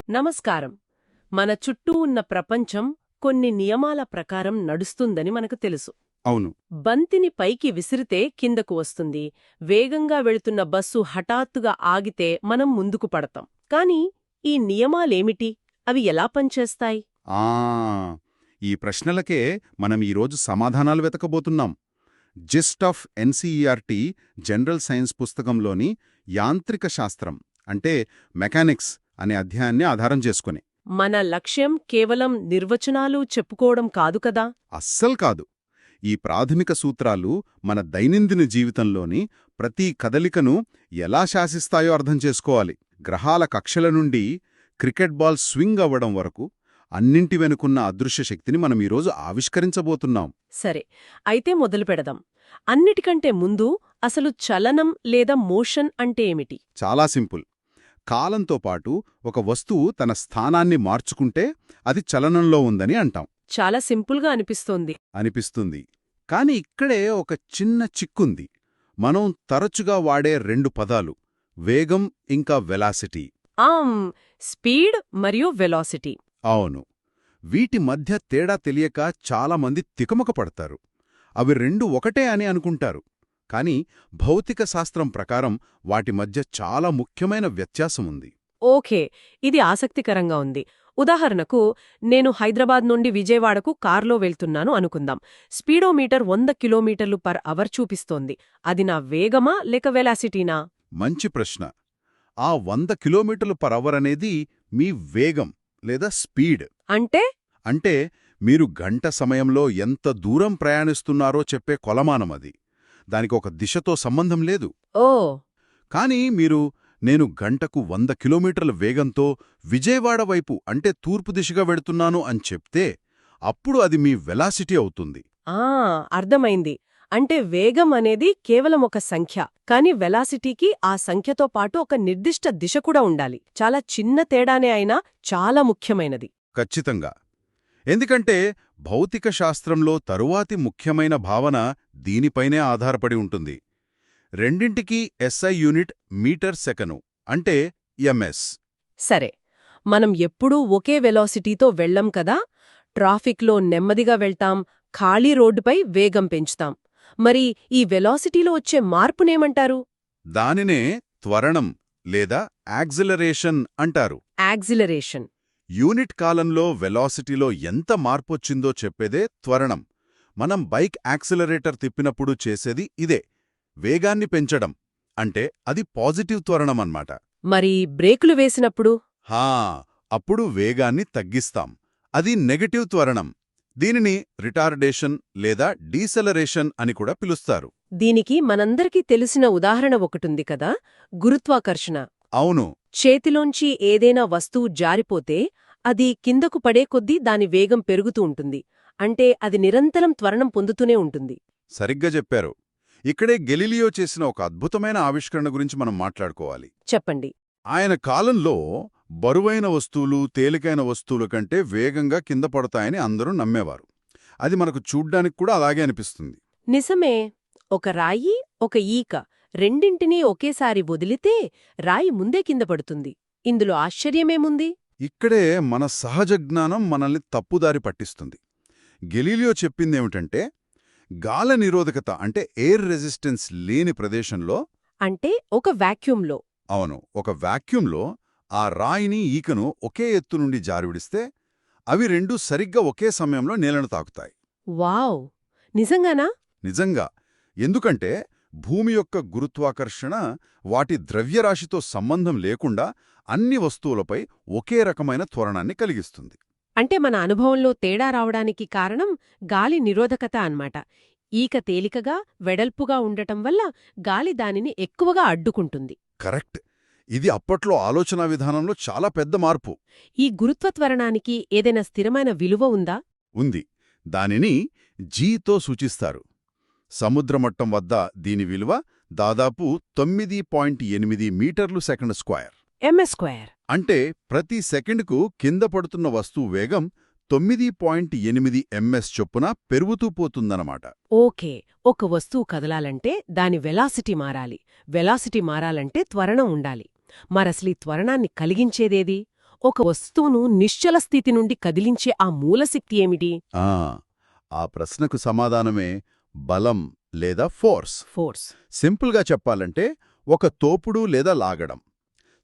నమస్కారం. మన చుట్టూ ఉన్న ప్రపంచం కొన్ని నియమాల ప్రకారం నడుస్తుందని మనకు తెలుసు. అవును. బంతిని పైకి విసిరితే కిందకు వస్తుంది. వేగంగా వెళుతున్న బస్సు హఠాత్తుగా ఆగితే మనం ముందుకు పడతాం. కానీ ఈ నియమాలేమిటి? అవి ఎలా పనిచేస్తాయి? ఆ ఈ ప్రశ్నలకే మనం ఈరోజు సమాధానాలు వెతకబోతున్నాం. Gist of NCERT general science పుస్తకంలోని యాంత్రిక శాస్త్రం అంటే మెకానిక్స్ అనే అధ్యాయాన్ని ఆధారం చేసుకుని. మన లక్ష్యం కేవలం నిర్వచనాలు చెప్పుకోవడం కాదు కదా. అస్సలు కాదు. ఈ ప్రాథమిక సూత్రాలు మన దైనందిన జీవితంలోని ప్రతి కదలికను ఎలా శాసిస్తాయో అర్థం చేసుకోవాలి. గ్రహాల కక్షల నుండి క్రికెట్ బాల్ స్వింగ్ అవ్వడం వరకు అన్నింటి వెనుకున్న అదృశ్య శక్తిని మనం ఈరోజు ఆవిష్కరించబోతున్నాం. సరే, అయితే మొదలు పెడదాం. అన్నిటికంటే ముందు అసలు చలనం లేదా మోషన్ అంటే ఏమిటి? చాలా సింపుల్. కాలంతో పాటు ఒక వస్తువు తన స్థానాన్ని మార్చుకుంటే అది చలనంలో ఉందని అంటాం. చాలా సింపుల్గా అనిపిస్తుంది. కాని ఇక్కడే ఒక చిన్న చిక్కుంది. మనం తరచుగా వాడే రెండు పదాలు వేగం ఇంకా వెలాసిటీ. స్పీడ్ మరియు వెలాసిటీ. అవును. వీటి మధ్య తేడా తెలియక చాలామంది తికమక పడతారు. అవి రెండు ఒకటే అని అనుకుంటారు. కాని భౌతిక శాస్త్రం ప్రకారం వాటి మధ్య చాలా ముఖ్యమైన వ్యత్యాసముంది. ఓకే, ఇది ఆసక్తికరంగా ఉంది. ఉదాహరణకు, నేను హైదరాబాద్ నుండి విజయవాడకు కార్లో వెళ్తున్నాను అనుకుందాం. స్పీడోమీటర్ 100 కిలోమీటర్లు/అవర్ చూపిస్తోంది. అది నా వేగమా లేక వెలాసిటీనా? మంచి ప్రశ్న. ఆ 100 కిలోమీటర్లు/అవర్ అనేది మీ వేగం లేదా స్పీడ్. అంటే మీరు గంట సమయంలో ఎంత దూరం ప్రయాణిస్తున్నారో చెప్పే కొలమానమది. దానికి ఒక దిశతో సంబంధం లేదు. ఓ కానీ నేను గంటకు 100 కిలోమీటర్ల వేగంతో విజయవాడ వైపు అంటే తూర్పు దిశగా వెడుతున్నాను అని చెప్తే అప్పుడు అది మీ వెలాసిటీ అవుతుంది. అర్థమైంది. అంటే వేగం అనేది కేవలం ఒక సంఖ్య, కానీ వెలాసిటీకి ఆ సంఖ్యతో పాటు ఒక నిర్దిష్ట దిశ కూడా ఉండాలి. చాలా చిన్న తేడానే అయినా చాలా ముఖ్యమైనది. ఖచ్చితంగా. ఎందుకంటే భౌతిక శాస్త్రంలో తరువాతి ముఖ్యమైన భావన దీనిపైనే ఆధారపడి ఉంటుంది. రెండింటికీ ఎస్ఐ యూనిట్ మీటర్ సెకను అంటే ఎంఎస్. సరే, మనం ఎప్పుడూ ఒకే వెలాసిటీతో వెళ్ళం కదా. ట్రాఫిక్లో నెమ్మదిగా వెళ్తాం, ఖాళీ రోడ్డుపై వేగం పెంచుతాం. మరి ఈ వెలాసిటీలో వచ్చే మార్పునేమంటారు? దానినే త్వరణం లేదా యాక్సిలరేషన్ అంటారు. యాక్సిలరేషన్. యూనిట్ కాలంలో వెలాసిటీలో ఎంత మార్పొచ్చిందో చెప్పేదే త్వరణం. మనం బైక్ యాక్సిలరేటర్ తిప్పినప్పుడు చేసేది ఇదే, వేగాన్ని పెంచడం. అంటే అది పాజిటివ్ త్వరణమన్నమాట. మరి బ్రేకులు వేసినప్పుడు? అప్పుడు వేగాన్ని తగ్గిస్తాం. అది నెగటివ్ త్వరణం. దీనిని రిటార్డేషన్ లేదా డీసెలరేషన్ అని కూడా పిలుస్తారు. దీనికి మనందరికీ తెలిసిన ఉదాహరణ ఒకటుంది కదా, గురుత్వాకర్షణ. అవును. చేతిలోంచి ఏదైనా వస్తువు జారిపోతే అది కిందకు పడే కొద్దీ దాని వేగం పెరుగుతూ ఉంటుంది. అంటే అది నిరంతరం త్వరణం పొందుతూనే ఉంటుంది. సరిగ్గా చెప్పారు. ఇక్కడే గెలీలియో చేసిన ఒక అద్భుతమైన ఆవిష్కరణ గురించి మనం మాట్లాడుకోవాలి. చెప్పండి. ఆయన కాలంలో బరువైన వస్తువులు తేలికైన వస్తువుల కంటే వేగంగా కింద పడతాయని అందరూ నమ్మేవారు. అది మనకు చూడ్డానికి కూడా అలాగే అనిపిస్తుంది. నిజమే. ఒక రాయి, ఒక ఈక రెండింటినీ ఒకేసారి వదిలితే రాయి ముందే కింద పడుతుంది. ఇందులో ఆశ్చర్యమేముంది? ఇక్కడే మన సహజ జ్ఞానం మనల్ని తప్పుదారి పట్టిస్తుంది. గెలీలియో చెప్పిందేమిటంటే గాలి నిరోధకత అంటే ఎయిర్ రెసిస్టెన్స్ లేని ప్రదేశంలో, అంటే ఒక వాక్యూంలో. అవును, ఒక వాక్యూంలో ఆ రాయిని ఈకను ఒకే ఎత్తు నుండి జారివిడిస్తే అవి రెండూ సరిగ్గా ఒకే సమయంలో నేలను తాకుతాయి. వావ్! నిజంగానా? నిజంగా. ఎందుకంటే భూమి యొక్క గురుత్వాకర్షణ వాటి ద్రవ్యరాశితో సంబంధం లేకుండా అన్ని వస్తువులపై ఒకే రకమైన త్వరణాన్ని కలిగిస్తుంది. అంటే మన అనుభవంలో తేడా రావడానికి కారణం గాలి నిరోధకత అన్నమాట. ఈక తేలికగా, వెడల్పుగా ఉండటం వల్ల గాలి దానిని ఎక్కువగా అడ్డుకుంటుంది. కరెక్ట్. ఇది అప్పట్లో ఆలోచనా విధానంలో చాలా పెద్ద మార్పు. ఈ గురుత్వత్వరణానికి ఏదైనా స్థిరమైన విలువ ఉందా? ఉంది. దానిని జీతో సూచిస్తారు. సముద్రమట్టం వద్ద దీని విలువ దాదాపు 9.8 మీటర్లు సెకండ్ స్క్వేర్. MS². అంటే ప్రతి సెకండుకు కింద పడుతున్న వస్తువు వేగం 9.8 ms చొప్పున పెరుగుతూ పోతుందన్నమాట. ఓకే, ఒక వస్తువు కదలాలంటే దాని వెలాసిటీ మారాలి. వెలాసిటీ మారాలంటే త్వరణం ఉండాలి. మరసలీ త్వరణాన్ని కలిగించేదేది? ఒక వస్తువును నిశ్చల స్థితి నుండి కదిలించే ఆ మూలశక్తి ఏమిటి? ఆ ప్రశ్నకు సమాధానమే బలం లేదా ఫోర్స్. ఫోర్స్. సింపుల్గా చెప్పాలంటే ఒక తోపుడు లేదా లాగడం.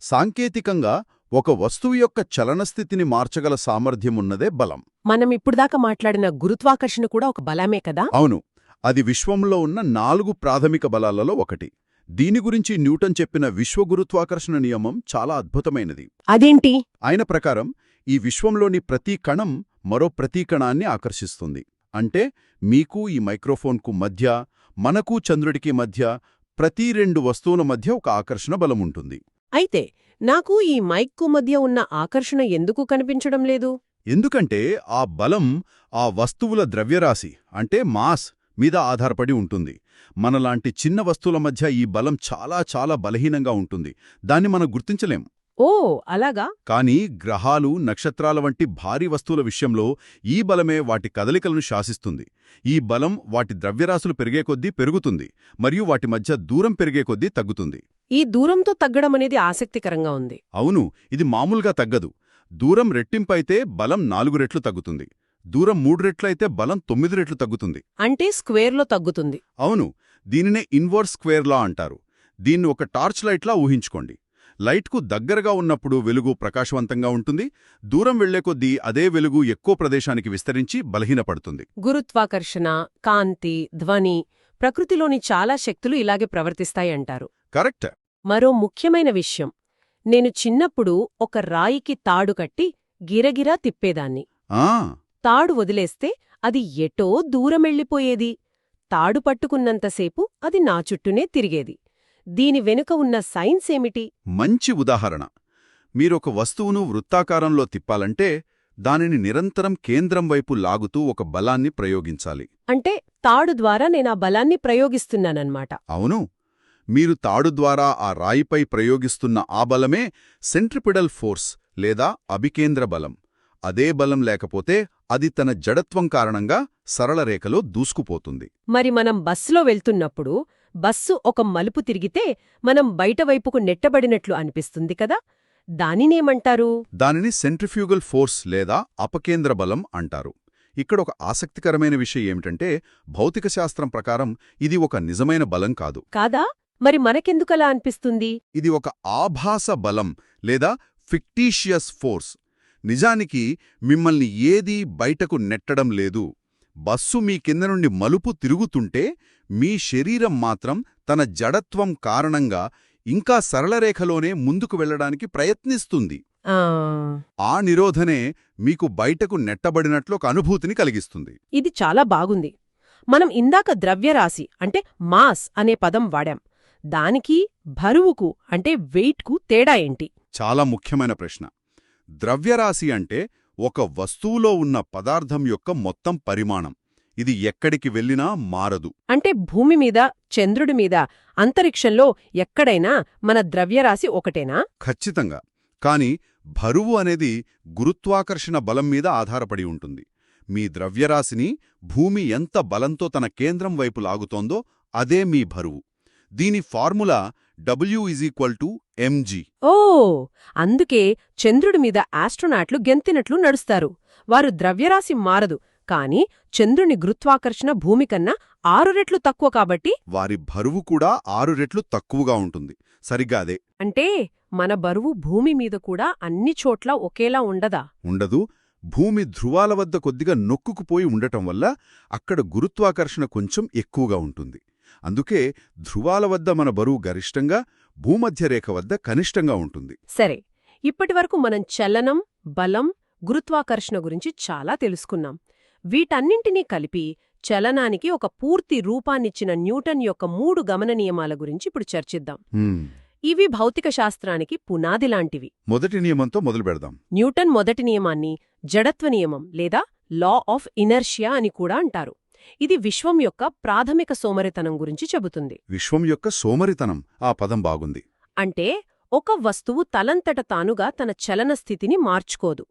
సాంకేతికంగా ఒక వస్తువు యొక్క చలనస్థితిని మార్చగల సామర్థ్యమున్నదే బలం. మనం ఇప్పుడుదాకా మాట్లాడిన గురుత్వాకర్షణ కూడా ఒక బలమే కదా? అవును, అది విశ్వంలో ఉన్న 4 ప్రాథమిక బలాలలో ఒకటి. దీని గురించి న్యూటన్ చెప్పిన విశ్వగురుత్వాకర్షణ నియమం చాలా అద్భుతమైనది. అదేంటి? ఆయన ప్రకారం ఈ విశ్వంలోని ప్రతి కణం మరో ప్రతి కణాన్ని ఆకర్షిస్తుంది. అంటే మీకు ఈ మైక్రోఫోన్కు మధ్య, మనకు చంద్రుడికి మధ్య, ప్రతి 2 వస్తువుల మధ్య ఒక ఆకర్షణ బలముంటుంది. అయితే నాకు ఈ మైక్కు మధ్య ఉన్న ఆకర్షణ ఎందుకు కనిపించడం లేదు? ఎందుకంటే ఆ బలం ఆ వస్తువుల ద్రవ్యరాశి అంటే మాస్ మీద ఆధారపడి ఉంటుంది. మనలాంటి చిన్న వస్తువుల మధ్య ఈ బలం చాలా చాలా బలహీనంగా ఉంటుంది. దాన్ని మనం గుర్తించలేం. ఓ అలాగా? కానీ గ్రహాలు, నక్షత్రాల వంటి భారీ వస్తువుల విషయంలో ఈ బలమే వాటి కదలికలను శాసిస్తుంది. ఈ బలం వాటి ద్రవ్యరాశులు పెరిగే కొద్దీ పెరుగుతుంది, మరియు వాటి మధ్య దూరం పెరిగే కొద్దీ తగ్గుతుంది. ఈ దూరంతో తగ్గడమనేది ఆసక్తికరంగా ఉంది. అవును, ఇది మామూలుగా తగ్గదు. దూరం రెట్టింపైతే బలం 4 రెట్లు తగ్గుతుంది. దూరం 3 రెట్లయితే బలం 9 రెట్లు తగ్గుతుంది. అంటే స్క్వేర్లో తగ్గుతుంది. అవును, దీనినే ఇన్వర్స్ స్క్వేర్ లా అంటారు. దీన్ని ఒక టార్చ్ లైట్లా ఊహించుకోండి. లైట్కు దగ్గరగా ఉన్నప్పుడు వెలుగు ప్రకాశవంతంగా ఉంటుంది. దూరం వెళ్లే కొద్దీ అదే వెలుగు ఎక్కువ ప్రదేశానికి విస్తరించి బలహీనపడుతుంది. గురుత్వాకర్షణ, కాంతి, ధ్వని, ప్రకృతిలోని చాలా శక్తులు ఇలాగే ప్రవర్తిస్తాయంటారు. కరెక్ట్. మరో ముఖ్యమైన విషయం, నేను చిన్నప్పుడు ఒక రాయికి తాడు కట్టి గిరగిరా తిప్పేదాన్ని. ఆ తాడు వదిలేస్తే అది ఎటో దూరమెళ్ళిపోయేది. తాడు పట్టుకున్నంతసేపు అది నా చుట్టూనే తిరిగేది. దీని వెనుక ఉన్న సైన్స్ ఏమిటి? మంచి ఉదాహరణ. మీరొక వస్తువును వృత్తాకారంలో తిప్పాలంటే దానిని నిరంతరం కేంద్రం వైపు లాగుతూ ఒక బలాన్ని ప్రయోగించాలి. అంటే తాడు ద్వారా నేనా బలాన్ని ప్రయోగిస్తున్నానన్నమాట. అవును, మీరు తాడు ద్వారా ఆ రాయిపై ప్రయోగిస్తున్న ఆ బలమే సెంట్రిపిడల్ ఫోర్స్ లేదా అభికేంద్ర బలం. అదే బలం లేకపోతే అది తన జడత్వం కారణంగా సరళ రేఖలో దూసుకుపోతుంది. మరి మనం బస్సులో వెళ్తున్నప్పుడు బస్సు ఒక మలుపు తిరిగితే మనం బయటవైపుకు నెట్టబడినట్లు అనిపిస్తుంది కదా? దానినేమంటారు? దానిని సెంట్రిఫ్యూగల్ ఫోర్స్ లేదా అపకేంద్ర బలం అంటారు. ఇక్కడ ఒక ఆసక్తికరమైన విషయం ఏమిటంటే భౌతిక శాస్త్రం ప్రకారం ఇది ఒక నిజమైన బలం కాదు. కాదా? మరి మనకెందుకలా అనిపిస్తుంది? ఇది ఒక ఆభాస బలం లేదా ఫిక్టీషియస్ ఫోర్స్. నిజానికి మిమ్మల్ని ఏదీ బయటకు నెట్టడం లేదు. బస్సు మీ కింద నుండి మలుపు తిరుగుతుంటే మీ శరీరం మాత్రం తన జడత్వం కారణంగా ఇంకా సరళరేఖలోనే ముందుకు వెళ్లడానికి ప్రయత్నిస్తుంది. ఆ నిరోధనే మీకు బయటకు నెట్టబడినట్లు ఒక అనుభూతిని కలిగిస్తుంది. ఇది చాలా బాగుంది. మనం ఇందాక ద్రవ్యరాశి అంటే మాస్ అనే పదం వాడాం. దానికి బరువుకు అంటే వెయిట్కు తేడా ఏంటి? చాలా ముఖ్యమైన ప్రశ్న. ద్రవ్యరాశి అంటే ఒక వస్తువులో ఉన్న పదార్థం యొక్క మొత్తం పరిమాణం. ఇది ఎక్కడికి వెళ్ళినా మారదు. అంటే భూమి మీద, చంద్రుడి మీద, అంతరిక్షంలో ఎక్కడైనా మన ద్రవ్యరాశి ఒకటేనా? ఖచ్చితంగా. కాని బరువు అనేది గురుత్వాకర్షణ బలం మీద ఆధారపడి ఉంటుంది. మీ ద్రవ్యరాశిని భూమి ఎంత బలంతో తన కేంద్రం వైపు లాగుతోందో అదే మీ బరువు. దీని ఫార్ములా W=mg. ఓ, అందుకే చంద్రుడి మీద ఆస్ట్రోనాట్లు గెంతినట్లు నడుస్తారు. వారు ద్రవ్యరాశి మారదు, కాని చంద్రుని గురుత్వాకర్షణ భూమికన్నా 6 రెట్లు తక్కువ కాబట్టి వారి బరువు కూడా 6 రెట్లు తక్కువగా ఉంటుంది. సరిగ్గా అదే. అంటే మన బరువు భూమి మీద కూడా అన్ని చోట్ల ఒకేలా ఉండదా? ఉండదు. భూమి ధృవాల వద్ద కొద్దిగా నొక్కుకుపోయి ఉండటం వల్ల అక్కడ గురుత్వాకర్షణ కొంచెం ఎక్కువగా ఉంటుంది. అందుకే ధృవాల వద్ద మన బరువు గరిష్టంగా, భూమధ్యరేఖ వద్ద కనిష్టంగా ఉంటుంది. సరే, ఇప్పటివరకు మనం చలనం, బలం, గురుత్వాకర్షణ గురించి చాలా తెలుసుకున్నాం. వీటన్నింటినీ కలిపి చలనానికి ఒక పూర్తి రూపాన్నిచ్చిన న్యూటన్ యొక్క 3 గమన నియమాల గురించి ఇప్పుడు చర్చిద్దాం. ఇవి భౌతిక శాస్త్రానికి పునాదిలాంటివి. మొదటి నియమంతో మొదలు పెడదాం. న్యూటన్ మొదటి నియమాన్ని జడత్వ నియమం లేదా లా ఆఫ్ ఇనర్షియా అని కూడా అంటారు. ఇది విశ్వం యొక్క ప్రాథమిక సోమరితనం గురించి చెబుతుంది. విశ్వం యొక్క సోమరితనం, ఆ పదం బాగుంది. అంటే ఒక వస్తువు తలంతట తానుగా తన చలన స్థితిని మార్చుకోదు.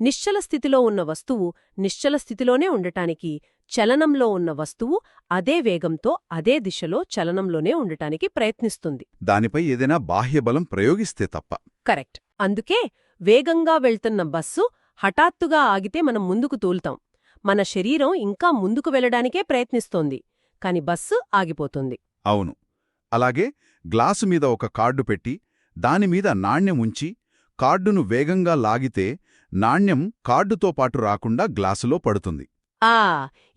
నిశ్చల స్థితిలో ఉన్న వస్తువు నిశ్చల స్థితిలోనే ఉండటానికి, చలనంలో ఉన్న వస్తువు అదే వేగంతో అదే దిశలో చలనంలోనే ఉండటానికి ప్రయత్నిస్తుంది. దానిపై ఏదైనా బాహ్యబలం ప్రయోగిస్తే తప్ప. కరెక్ట్. అందుకే వేగంగా వెళ్తున్న బస్సు హఠాత్తుగా ఆగితే మనం ముందుకు తూలుతాం. మన శరీరం ఇంకా ముందుకు వెళ్లడానికే ప్రయత్నిస్తోంది, కాని బస్సు ఆగిపోతుంది. అవును. అలాగే గ్లాసు మీద ఒక కార్డు పెట్టి దానిమీద నాణ్యం ఉంచి కార్డును వేగంగా లాగితే నాణ్యం కార్డుతో పాటు రాకుండా గ్లాసులో పడుతుంది.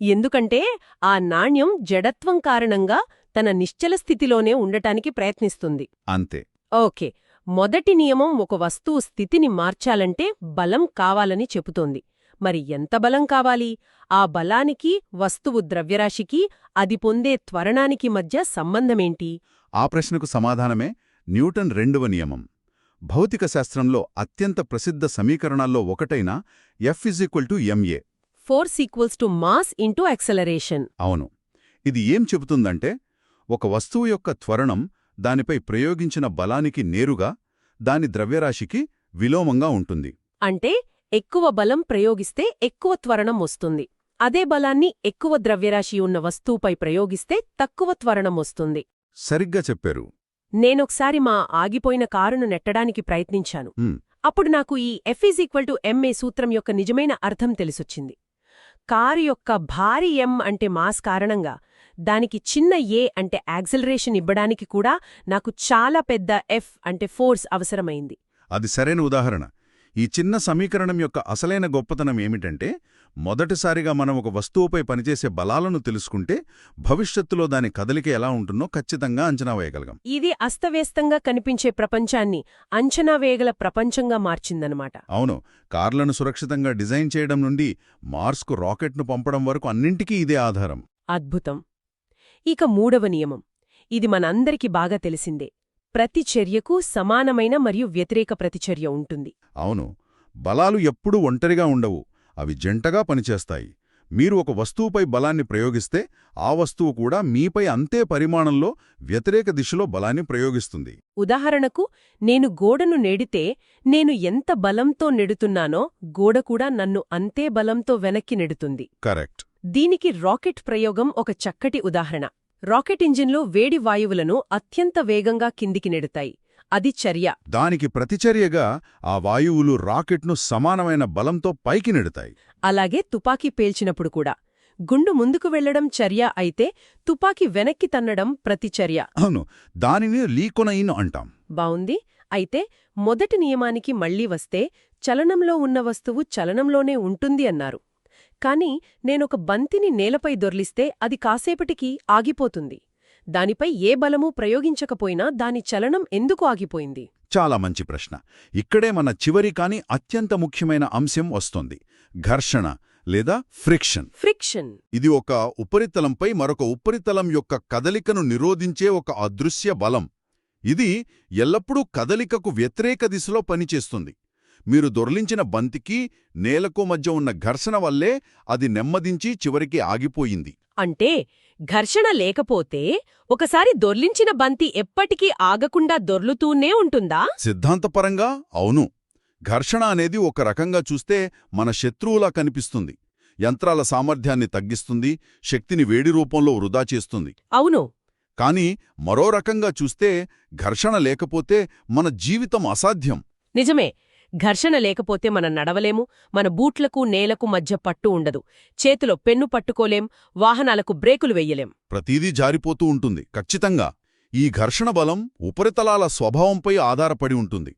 ఎందుకంటే ఆ నాణ్యం జడత్వం కారణంగా తన నిశ్చల స్థితిలోనే ఉండటానికి ప్రయత్నిస్తుంది. అంతే. ఓకే, మొదటి నియమం ఒక వస్తువు స్థితిని మార్చాలంటే బలం కావాలని చెబుతోంది. మరి ఎంత బలం కావాలి? ఆ బలానికి, వస్తువు ద్రవ్యరాశికి, అది పొందే త్వరణానికి మధ్య సంబంధమేంటి? ఆ ప్రశ్నకు సమాధానమే న్యూటన్ రెండవ నియమం. భౌతిక శాస్త్రంలో అత్యంత ప్రసిద్ధ సమీకరణాల్లో ఒకటైన F=ma. Force equals to mass into acceleration. అవును. ఇది ఏం చెబుతుందంటే ఒక వస్తువు యొక్క త్వరణం దానిపై ప్రయోగించిన బలానికి నేరుగా, దాని ద్రవ్యరాశికి విలోమంగా ఉంటుంది. అంటే ఎక్కువ బలం ప్రయోగిస్తే ఎక్కువ త్వరణం వస్తుంది. అదే బలాన్ని ఎక్కువ ద్రవ్యరాశి ఉన్న వస్తువుపై ప్రయోగిస్తే తక్కువ త్వరణం వస్తుంది. సరిగ్గా చెప్పారు. నేనొకసారి మా ఆగిపోయిన కారును నెట్టడానికి ప్రయత్నించాను. అప్పుడు నాకు ఈ F=ma సూత్రం యొక్క నిజమైన అర్థం తెలిసొచ్చింది. కారు యొక్క భారీ M అంటే మాస్ కారణంగా దానికి చిన్న a అంటే యాక్సిలరేషన్ ఇవ్వడానికి కూడా నాకు చాలా పెద్ద F అంటే ఫోర్స్ అవసరమైంది. అది సరైన ఉదాహరణ. ఈ చిన్న సమీకరణం యొక్క అసలైన గొప్పతనం ఏమిటంటే మొదటిసారిగా మనం ఒక వస్తువుపై పనిచేసే బలాలను తెలుసుకుంటే భవిష్యత్తులో దాని కదలిక ఎలా ఉంటుందో ఖచ్చితంగా అంచనా వేయగలం. ఇది అస్తవ్యస్తంగా కనిపించే ప్రపంచాన్ని అంచనా వేయగల ప్రపంచంగా మార్చిందనమాట. అవును. కార్లను సురక్షితంగా డిజైన్ చేయడం నుండి మార్స్కు రాకెట్ను పంపడం వరకు అన్నింటికీ ఇదే ఆధారం. అద్భుతం. ఇక మూడవ నియమం. ఇది మనందరికీ బాగా తెలిసిందే. ప్రతి చర్యకు సమానమైన మరియు వ్యతిరేక ప్రతిచర్య ఉంటుంది. అవును. బలాలు ఎప్పుడూ ఒంటరిగా ఉండవు, అవి జంటగా పనిచేస్తాయి. మీరు ఒక వస్తువుపై బలాన్ని ప్రయోగిస్తే ఆ వస్తువు కూడా మీపై అంతే పరిమాణంలో వ్యతిరేక దిశలో బలాన్ని ప్రయోగిస్తుంది. ఉదాహరణకు, నేను గోడను నెడితే నేను ఎంత బలంతో నెడుతున్నానో గోడ కూడా నన్ను అంతే బలంతో వెనక్కి నెడుతుంది. కరెక్ట్. దీనికి రాకెట్ ప్రయోగం ఒక చక్కటి ఉదాహరణ. రాకెట్ ఇంజిన్లో వేడి వాయువులను అత్యంత వేగంగా కిందికి నెడతాయి. అది చర్య. దానికి ప్రతిచర్యగా ఆ వాయువులు రాకెట్ను సమానమైన బలంతో పైకి నెడతాయి. అలాగే తుపాకీ పేల్చినప్పుడు కూడా గుండు ముందుకు వెళ్లడం చర్య అయితే తుపాకీ వెనక్కి తన్నడం ప్రతిచర్య. అవును. దానిని లీకొనయిన్ అంటాం. బావుంది. అయితే మొదటి నియమానికి మళ్లీ వస్తే చలనంలో ఉన్న వస్తువు చలనంలోనే ఉంటుంది అన్నారు. కాని నేనొక బంతిని నేలపై దొర్లిస్తే అది కాసేపటికి ఆగిపోతుంది. దానిపై ఏ బలమూ ప్రయోగించకపోయినా దాని చలనం ఎందుకు ఆగిపోయింది? చాలా మంచి ప్రశ్న. ఇక్కడే మన చివరి కాని అత్యంత ముఖ్యమైన అంశం వస్తోంది. ఘర్షణ లేదా ఫ్రిక్షన్. ఫ్రిక్షన్. ఇది ఒక ఉపరితలంపై మరొక ఉపరితలం యొక్క కదలికను నిరోధించే ఒక అదృశ్య బలం. ఇది ఎల్లప్పుడూ కదలికకు వ్యతిరేక దిశలో పనిచేస్తుంది. మీరు దొర్లించిన బంతికి నేలకు మధ్య ఉన్న ఘర్షణ వల్లే అది నెమ్మదించి చివరికి ఆగిపోయింది. అంటే ఘర్షణ లేకపోతే ఒకసారి దొర్లించిన బంతి ఎప్పటికీ ఆగకుండా దొర్లుతూనే ఉంటుందా? సిద్ధాంతపరంగా అవును. ఘర్షణ అనేది ఒక రకంగా చూస్తే మన శత్రువులా కనిపిస్తుంది. యంత్రాల సామర్థ్యాన్ని తగ్గిస్తుంది, శక్తిని వేడి రూపంలో వృధా చేస్తుంది. అవును. కాని మరో రకంగా చూస్తే ఘర్షణ లేకపోతే మన జీవితం అసాధ్యం. నిజమే. ఘర్షణ లేకపోతే మనం నడవలేము, మన బూట్లకు నేలకు మధ్య పట్టు ఉండదు, చేతిలో పెన్ను పట్టుకోలేం, వాహనాలకు బ్రేకులు వెయ్యలేం. ప్రతీదీ జారిపోతూ ఉంటుంది. ఖచ్చితంగా ఈ ఘర్షణ బలం ఉపరితలాల స్వభావంపై ఆధారపడి ఉంటుంది.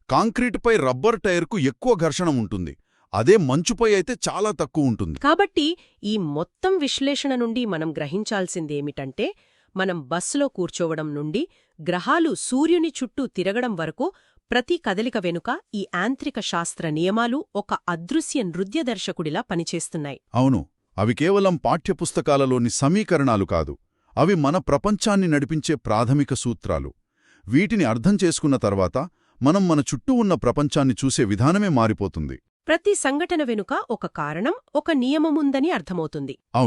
కాంక్రీటుపై రబ్బర్ టైర్కు ఎక్కువ ఘర్షణ ఉంటుంది, అదే మంచుపై అయితే చాలా తక్కువ ఉంటుంది. కాబట్టి ఈ మొత్తం విశ్లేషణ నుండి మనం గ్రహించాల్సిందేమిటంటే, మనం బస్సులో కూర్చోవడం నుండి గ్రహాలు సూర్యుని చుట్టూ తిరగడం వరకు ప్రతి కదలిక వెనుక ఈ యాంత్రిక శాస్త్ర నియమాలు ఒక అదృశ్య నృత్యదర్శకుడిలా పనిచేస్తున్నాయి. అవును. అవి కేవలం పాఠ్యపుస్తకాలలోని సమీకరణాలు కాదు, అవి మన ప్రపంచాన్ని నడిపించే ప్రాథమిక సూత్రాలు. వీటిని అర్థం చేసుకున్న తర్వాత మనం మన చుట్టూ ఉన్న ప్రపంచాన్ని చూసే విధానమే మారిపోతుంది. ప్రతి సంఘటన వెనుక ఒక కారణం, ఒక నియమముందని అర్థమవుతుంది.